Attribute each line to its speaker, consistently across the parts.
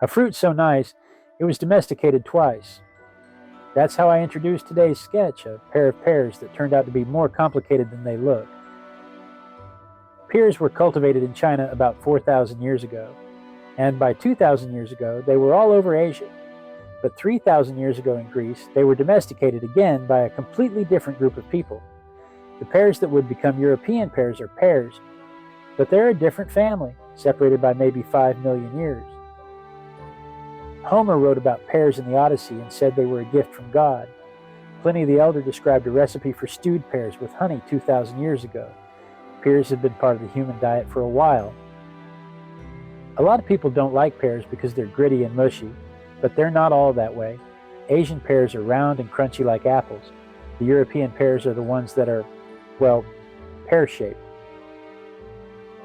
Speaker 1: A fruit so nice, it was domesticated twice. That's how I introduced today's sketch, a pair of pears that turned out to be more complicated than they look. Pears were cultivated in China about 4,000 years ago, and by 2,000 years ago, they were all over Asia. But 3,000 years ago in Greece, they were domesticated again by a completely different group of people. The pears that would become European pears are pears, but they're a different family, separated by maybe 5 million years. Homer wrote about pears in the Odyssey and said they were a gift from God. Pliny the Elder described a recipe for stewed pears with honey 2,000 years ago. Pears have been part of the human diet for a while. A lot of people don't like pears because they're gritty and mushy, but they're not all that way. Asian pears are round and crunchy like apples. The European pears are the ones that are, well, pear-shaped.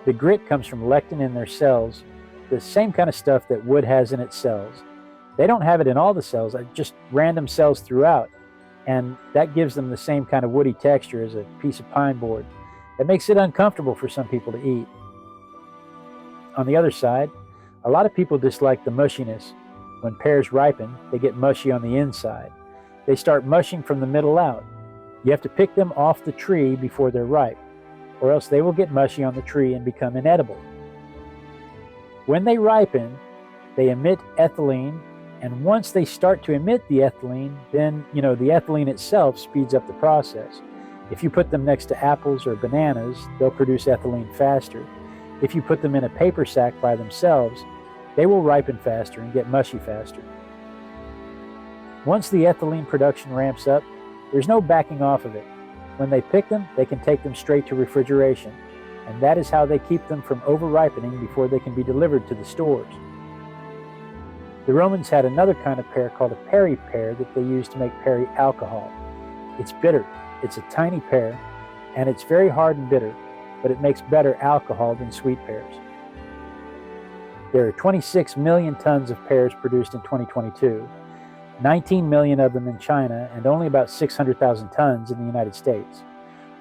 Speaker 1: The grit comes from lectin in their cells, the same kind of stuff that wood has in its cells. They don't have it in all the cells, just random cells throughout, and that gives them the same kind of woody texture as a piece of pine board. That makes it uncomfortable for some people to eat. On the other side, a lot of people dislike the mushiness. When pears ripen, they get mushy on the inside. They start mushing from the middle out. You have to pick them off the tree before they're ripe, or else they will get mushy on the tree and become inedible. When they ripen, they emit ethylene, and once they start to emit the ethylene, then, the ethylene itself speeds up the process. If you put them next to apples or bananas, they'll produce ethylene faster. If you put them in a paper sack by themselves, they will ripen faster and get mushy faster. Once the ethylene production ramps up, there's no backing off of it. When they pick them, they can take them straight to refrigeration, and that is how they keep them from over-ripening before they can be delivered to the stores. The Romans had another kind of pear called a perry pear that they used to make perry alcohol. It's bitter. It's a tiny pear, and it's very hard and bitter, but it makes better alcohol than sweet pears. There are 26 million tons of pears produced in 2022, 19 million of them in China, and only about 600,000 tons in the United States.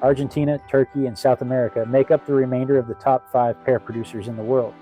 Speaker 1: Argentina, Turkey, and South America make up the remainder of the top 5 pear producers in the world.